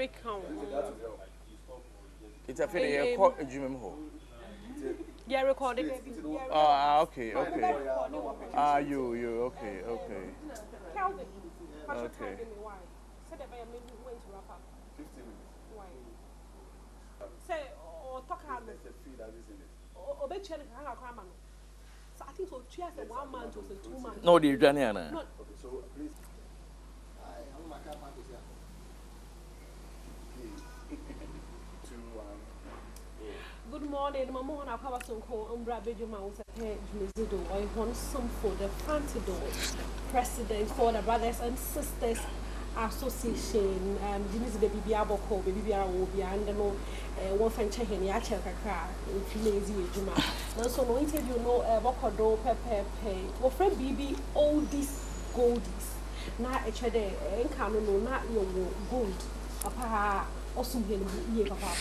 count. It's a fair court Jim Ho. Yeah, recorded. Okay. You, okay. Calvin. Okay. Said that I am maybe going to wrap up. 15 minutes. Why? Say, or talk about it. Or bet you hang a cram. So I think so. She has a 1 month or 2 months. No, dear Janiana. Okay, so please. I'm my car. Good morning, Mamma. I have some call Big Joe Frazier. I want some for the president for the Brothers and Sisters Association. This baby Biaboko, baby Biawobi, and no one French and Yacha Kaka, if you lazy Juma. Now, so no interview, no Bocado, Pepe, or friend BB, all these goldies. Not a chade, and canoe, not your gold. Papa, also here, Papa.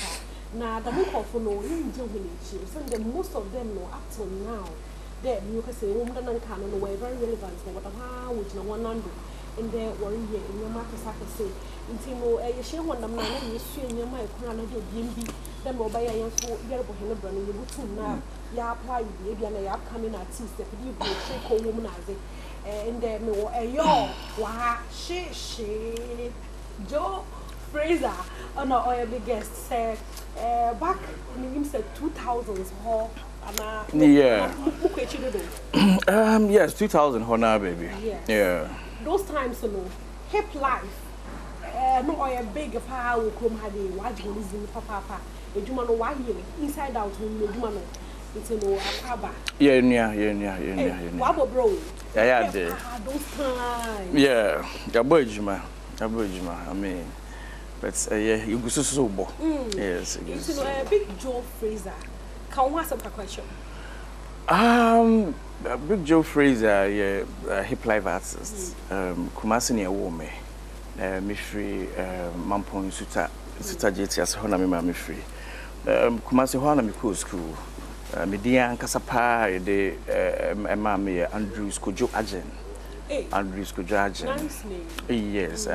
Now, the book of no and the most of them know up till now. That you can say, woman and canon were very relevant for what which no one under in their worry in your market. I can say, until a share one of my you swing your mind, crown of your BNB, then will buy a young for Yerbo Hennebron, you would too now. Ya apply baby and a upcoming artist that you be a trick or womanizer. And then, no, a yo, wah, she, Joe Frazier, no, or big guest said, back in said 2000s, yeah. Yes, 2000 Honor baby. Yeah. Those times, you know, hip life. No, a big power come had a watch in papa. A Jumano 1 year inside out when you Jumano. It's a no acaba. Yeah. Wabba bro. Yeah, those times. Yeah, Jabojima. I mean. But yeah, you go so bo. Yes. It's Big Joe Frazier. Can we ask a question? Big Joe Frazier, yeah, hip life artist. Kumasi ni awome. Me free Mampon Suta JTS hona me ma free. Kumasi hona me ko school. Me dia nkasapa de ma me Andrews Kojo Agent. Andrews Kojo Agent. Nice name. Yes,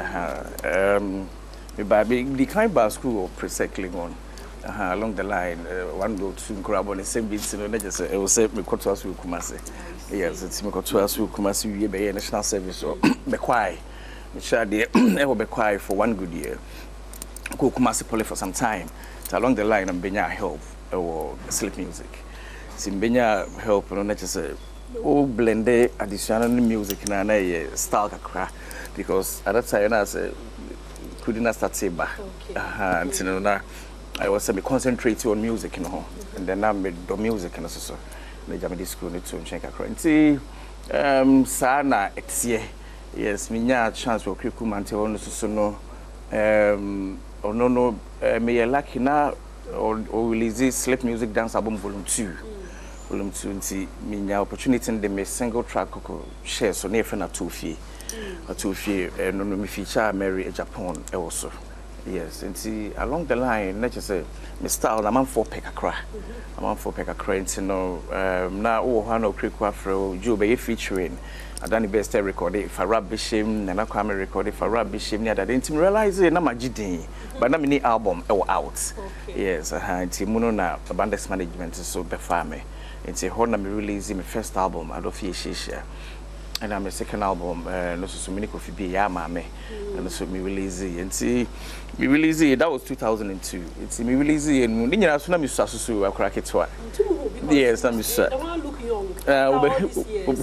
the kind of school of pre-cycling on along the line, one go to grab on the same beats, and just it was me got to us with Kumasi. Yes, it's me got to us with Kumasi, be national service or be quiet. Me share the ever be quiet for 1 good year. Go Kumasi Pole for some time. So along the line, I'm Benya help or sleep music. Sim Benya help, and just oh blended additional music in a style kakra because at that time I said. Couldn't start say back. And you know, I was concentrating on music, you know, and then I made the music and so. The Jamaican school need to check across. See, sana etie. Yes, me nya chance for curriculum until on so no. Or no, me lucky na or release sleep music dance album volume 2. Volume 2. See, me nya opportunity in the single track share so near friend at 2 fee. A 2 fee no me feature Mary Japan also. Yes, and see along the line, not just say me style I'm 4 pack a cry. I'm 4 pack a cry, you know. Now oh Hano Creek Afro Joe be featuring. I done the best record if I rap bishim and I come record if I rap bishim near that didn't realize it na majidi but na mini album out. Yes, and muno na abundance management so be farme. It's a horn me release my first album I don't feel shisha. And I'm a second album, no so many coffee be ya mame, and so me release it. And see, me release it. That was 2002. It's me release it. And when you know, so na me susu I crack it twice. Yes, I'm so. The one look young.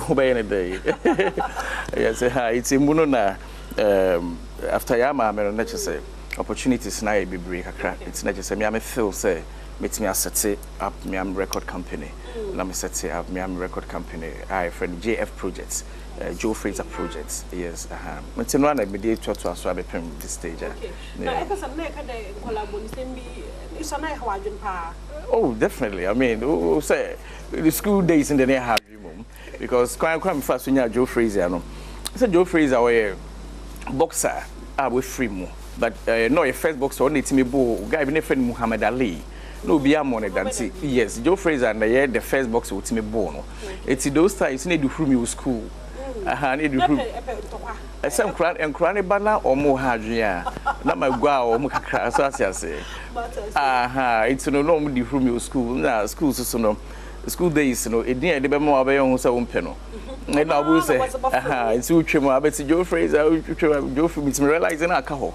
Obey any day. Yes, it's a muno na. After ya mame, no just say opportunities na be break a crack. It's not just me. I'm feel say. Meet me set it up me am record company. Let me set it up me am record company. I friend JF projects, Joe Frazier projects. Yes, But no one I be there to so I be this stage. Now, if some make a collaboration be it's a nice Hawaiian pa. Oh, definitely. I mean, say the school days in the near have you because quite first when you Joe Frazier no. I said Joe Frazier was a boxer. I was free more, but no a first boxer only to me bo guy be friend Muhammad Ali. No be money than see. Yes, Joe Frazier and the first boxer with me born. It's those times need to from your school. aha ne de hu esem kra ne ba na omo ha adwen a na magua omo kakra so ase aha it's no no de hu me school na school so no school days no edin e de be ma obeyo hu se wo mpe no na obu se aha it's utwem abeti Joe Frazier utwem Joe Frazier me realize na aka ho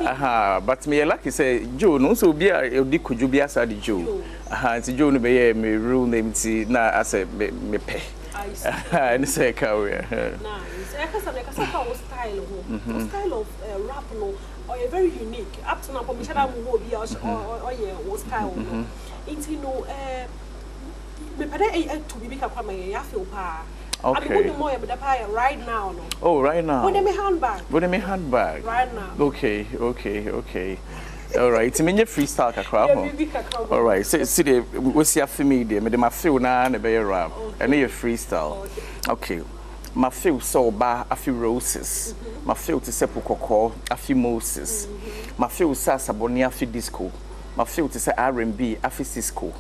aha but me lucky say Joe no so obi a odi koju bi asa de Joe aha it's Joe no be ye me rule name ti na ase me pe and say career nice e kasa ka o style ho style of rap no or very unique up to now for shada mu ho bi o ye o style no it no me pede to be ka kwa me ya feel pa. Okay. I mean, more right now, no. Oh, right now. What do you handbag? What do you handbag? Right now. Okay. All right. It's me freestyle kakra ho. All right. See the we see for me there. Me dey my feel na na be rap. And you freestyle. Okay. My feel so ba afi roses. My feel to say pokoko afi Moses. My feel sa saboni afi disco. My feel to say R&B afi Cisco.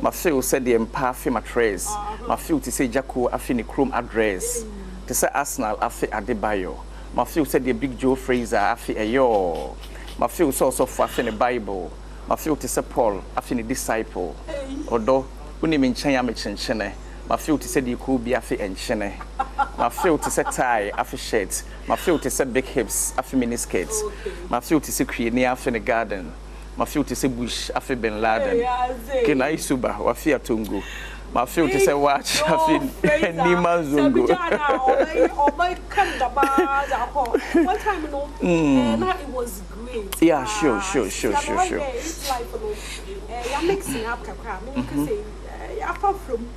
My feel said the empire fi mattress. My feel to say Jacko afi ni chrome address. To say Arsenal afi Adebayo. My feel said the Big Joe Frazier afi Ayo. My feel so for afi the Bible. My feel to say Paul afi ni disciple. Odo uni minchen ya mechenchene. My feel to say the cool be afi enchene. My feel to say tie afi shirt. My feel to say big hips afi mini skirts. My feel to say create near afi the garden. My feel to say Bush afi Ben Laden. Kena Isuba wafi atungu. My feel to say watch afi Nima Zungu. What time no? Now it was great. Yeah, sure. It's like you're mixing up kakra. I mean, you can say apart from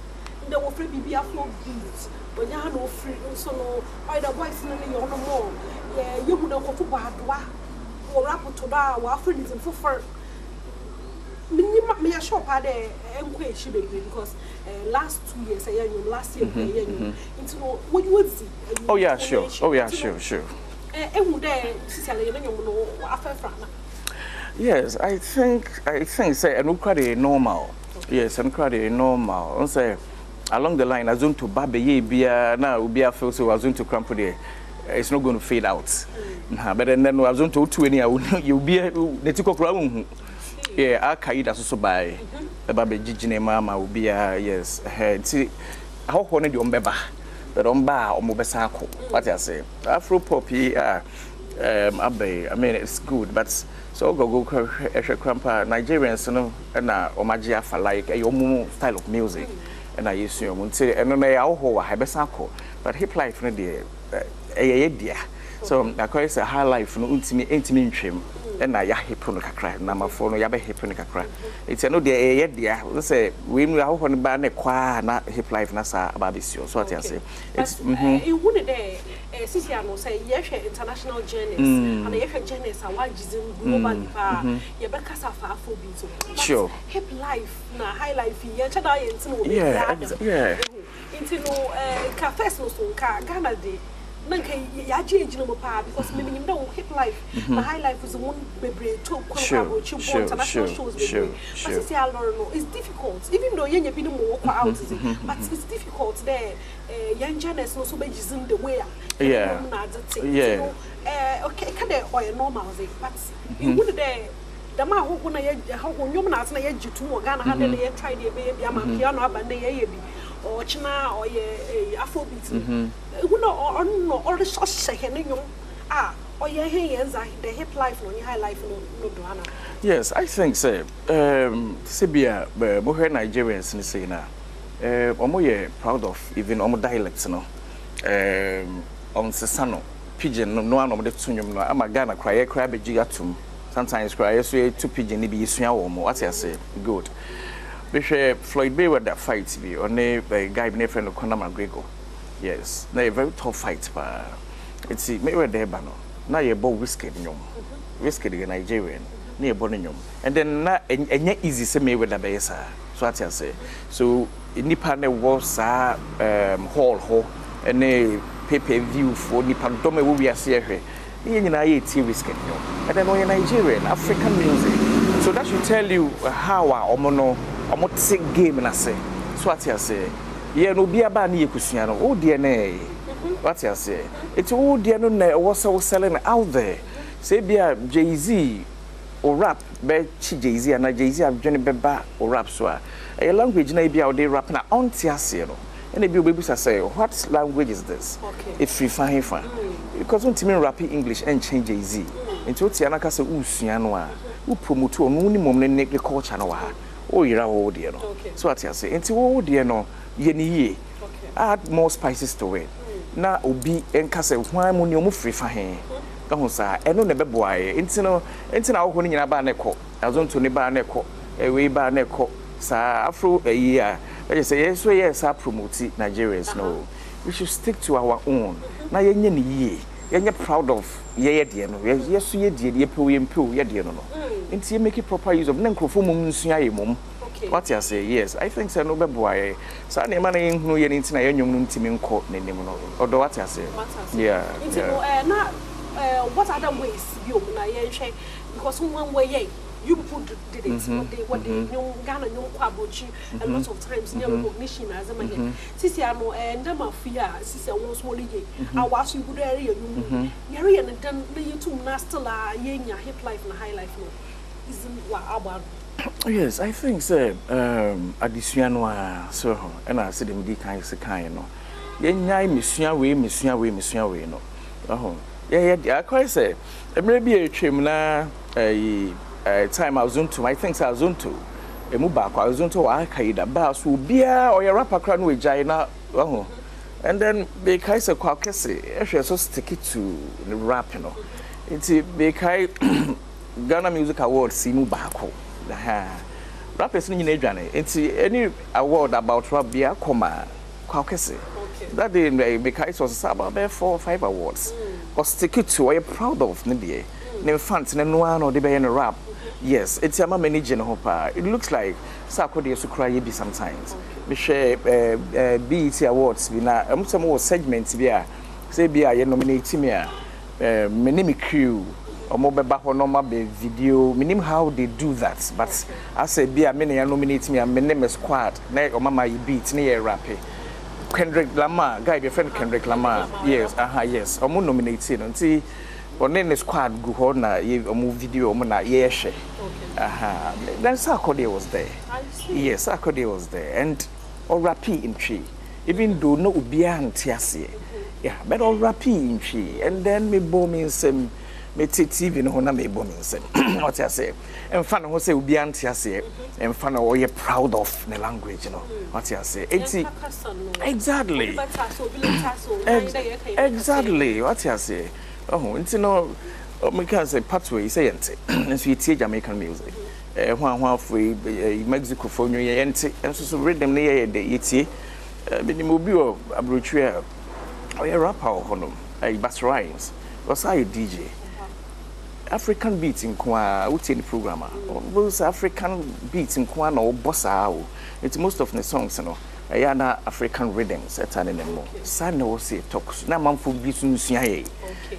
the free BB afro beats, when you have no free, so no, I the voice no more. Yeah, you would not go to Badwa. Rap to that, our friends and for me a shop had a because last 2 years, last year, into what you would see. Oh, yeah, sure. Yes, I think say and quite normal. Yes, and quite normal. And say along the line, as soon to Babe ye be now will be a feel so as soon to crumple there. It's not going to fade out. But then I was on to 20 you'll be the tico crown. Yeah, I carried us so by the baby Gigi Mama will be yes. See how honey you beba, but on bar or Mobesako. What I say, Afro Poppy, Abbey, I mean, it's good, but so go crampa Nigerians, and Omagia for like a young style of music. And I used to say, and then I have Besako, but hip life, dear. So I call it a high life no intimate trim and I hip no kakra na ma phone ya be hip no kakra it's no dey dear let's say we know how on ba na kwa na hip life na sa ababisio so what I say it's it wouldn't there sisi no say international journeys and the journeys are why globally pa you be kasa fa afrobeat so sure hip life na high life ya chada yin no yeah into no cafes no so ka Ghana dey nanka ya change no pa because me know hip life my high life is one bebre to international shows bebre but see I know it's difficult even though you be no more out but it's difficult there young journalists no so be using the way yeah okay can they or normal but you would there the man who na how you na na ya jitu mo Ghana had na try the baby am piano abande ye bi or china or ye afrobeat who no all the shots say or ye the hip life no high life no do. Yes, I think say Sibia mo Nigerians ni say na omo ye proud of even omo dialects no on sesano pidgin no one of the tunum no ama Ghana cry be gigatum sometimes cry so to pidgin ni be yesua wo mo what I say good. Floyd Bay with that fight be on a guy my friend Conor McGregor. Yes, na a very tough fight pa. It's me we there ba no. Na ye bo whiskey nyom. Whiskey the Nigerian. Na ye bo nyom. And then na enye easy say me with that be sa. So what I say. So nipa na wo sa hall ho and a pay-per-view for nipa do me we ase ehwe. Ye nyina ye ti whiskey nyom. And then we Nigerian African music. So that should tell you how omono game na say so what you say yeah no be aba na yekusua no o de na What you say? It's all the no was selling out there. Say be a Jay-Z or rap, be Jay-Z and Jay-Z have Johnny Beba or rap so. A language na be out there rap na on tiasero. And the baby say, what language is this? Okay. If we find because when Timmy rap English and change Jay-Z. Into Tiana say usianwa, who promote no minimum ne culture no ha. Oh, you're all dear no. So what you say? Into all dear no, ye. Add more spices to it. Na obi enka se hwan mu ne omu free fa he ka ho sa eno ne beboaye ntino wo ne nyina ba ne kɔ azonto ne ba ne kɔ ewe ba ne kɔ sa afro eyi a let say yes so yes a promote Nigerians no we should stick to our own na yenye ne yie yenye proud of ye de no yeso ye de ye pe ye de no nti ye make proper use of na nkrofo mum nsua ye mum. What you say? Yes, I think so. No boy. So I man who you need to know young team court name. Although what you say? Yeah. Now, what other ways you na share because one way you put did it what they know Ghana no kwabochi a lot of times near recognition as a man. Sisi ano and mafia sisi won small ye. I was you good area you. Yari and then you two na still yenya hip life na high life no. Isn't what about yes, I think so. Additional so, and I said, "Mdi kind of kind, no. Yenya misua we no. Oh, yeah. I quite say, maybe a trim na a time I was on to. I think I was on to. A mubako I was on to. I carried a bass will be or your rapper crown with Jaina. Oh, and then because a quackessy, actually so stick it to the rap, you know. It's a big Ghana Music Awards. See mubako. Rappers in Adrian, it's any award about rap beer, comma, caucus. That day, because it was about 4 or 5 awards. Or stick it to, I'm proud of Nibia. Never fancy no one or the bay in a rap. Yes, it's a managing hopper. It looks like Sarkodie to cry be sometimes. We share BET awards, we now some more segments here. Say, be I nominate me, many crew. Or mobile back or normal video, meaning how they do that. But I say, be a many nominate me, and my name is Squad, nay or Mama, you beat near rapping. Kendrick Lamar, guy, your friend Kendrick Lamar. Yes, yes. Or more nominated and see, or name is Squad, go on, or move video, or mona, yes. Then Sarkodie was there. Yes, Sarkodie was there. And or rappy in tree, even though no beyond Tiasie. Yeah, but all rappy in tree. And then me bombing some. Me TV no na me bombing say what I say and fan who say obi antia say and fan who you proud of the language you know what I say exactly what I say oh you know me can say pathway say ente and so you Jamaican music one free Mexico for new ente and so rhythm na ye dey etie me ni mo bi o abrochwe o rapper o hono bass rhymes was I DJ African beats in Kwa, what's in the programmer? Those African beats in Kwa no bossa. It's most of the songs, you know. Ayana African rhythms at an anymore. San no say talks. Na man for beats in Siaye.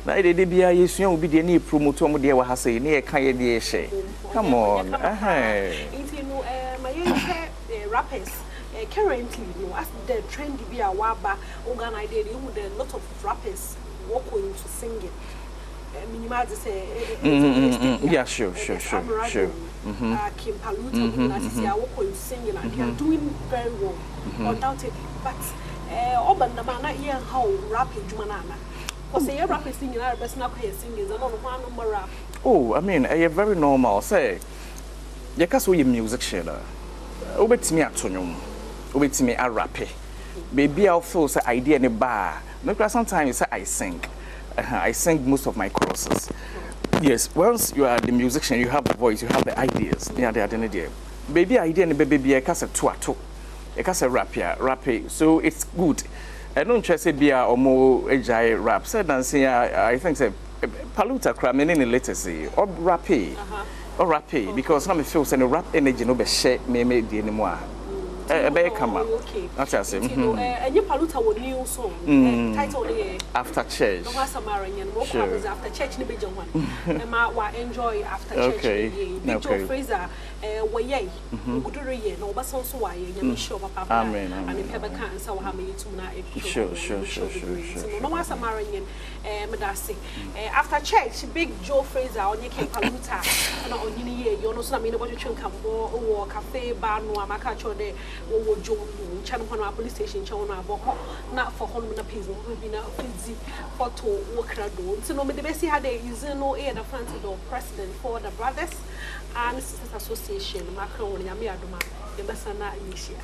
Na de bia yes, you will be the new promoter of the Wahase, near Kaya de She. Come on, If you know, my rappers. Currently, you know, as the trend be a waba, organ idea, you would a lot of rappers walking to sing it. Yeah, sure. Kim Paluta, singing, and they are doing very well, undoubtedly. But Oban the man, I how rapid Jumanana. Because they are rapid singing, I best not hear singing, and on one number rap. Oh, I mean, I very normal. Say, you can't see music shader. Over to me at Tonyum, over to me a rappy. Baby, I'll feel say idea in a bar. No, sometimes I sing. I sing most of my choruses. Yes, once you are the musician, you have the voice, you have the ideas. Yeah, they are the idea. Baby idea and baby I can say two. I can say rap. So it's good. I don't just say be or more agile rap. Said and say I think say Paluta cram in the literacy or rappy. Or rappy because now me feel say the rap energy no be share me the anymore. come out. That's what I say. And you paluta with new song. Title After church. No was Samarian. What happens after church? Ni bejo one. And ma enjoy after church. Big Joe Frazier. Waye. Udure no bason so waye. Yami show papa. Amen. And if ever can so ha me to na. Sure. No was Samarian. Medasi. After church, Big Joe Frazier on your came paluta. And on you know so I mean about your chunk or cafe bar no amaka chode wo Joe channel on our police station channel boko not for home na piece will be na busy photo work do so no me the best had a is no air the front door president for the brothers and sisters association Macron Yami Adoma the best na initiate